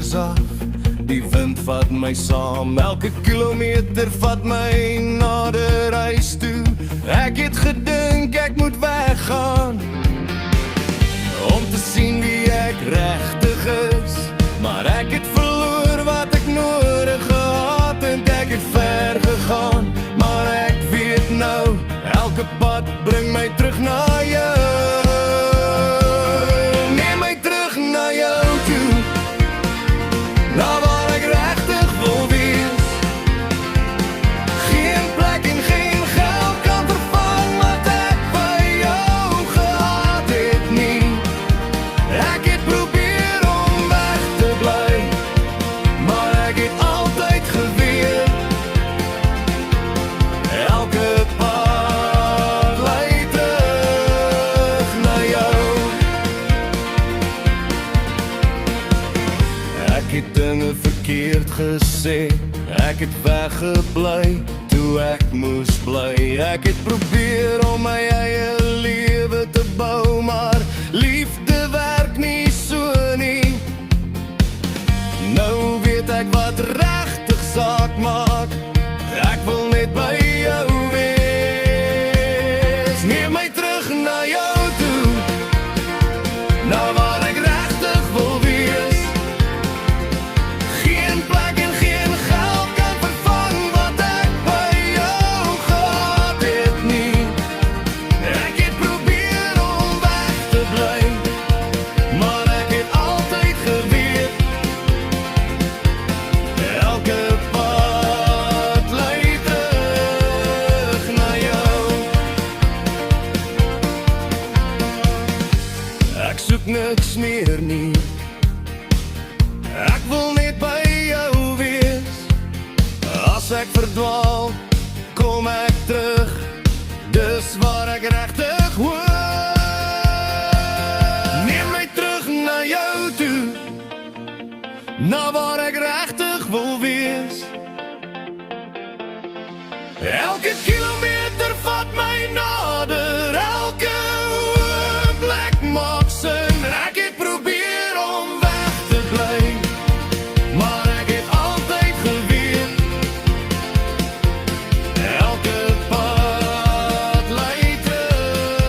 fokus af. Die wind vat my saam, elke kilometer vat my nader huis toe. Ek het gedink ek moet weggaan, om te sien wie ek regtig is. Maar ek het verloor wat ek nodig gehad, en ek het ver gegaan. Maar ek weet nou, elke pad bring my terug na jou. Neem my terug na jou toe, na waar ek regtig wil wees. Geen plek en geen geld kan vervang wat ek by jou gehad het nie. Ek het probeer om weg te bly, maar ek het altyd geweet, elke pad lei terug na jou. Ek het dinge verkeerd gesê, ek het weggebly toe ek moes bly. Ek het probeer om my eie lewe te bou, maar liefde werk nie so nie. Nou weet ek wat regtig saak maak, ek wil net by jou wees. Neem my terug na jou toe, na waar ek regtig wil wees. Geen plek en geen geld kan vervang wat ek by jou gehad het nie. Ek het probeer om weg te bly, maar ek het altyd geweet, elke pad lei terug na jou. Ek soek niks meer nie,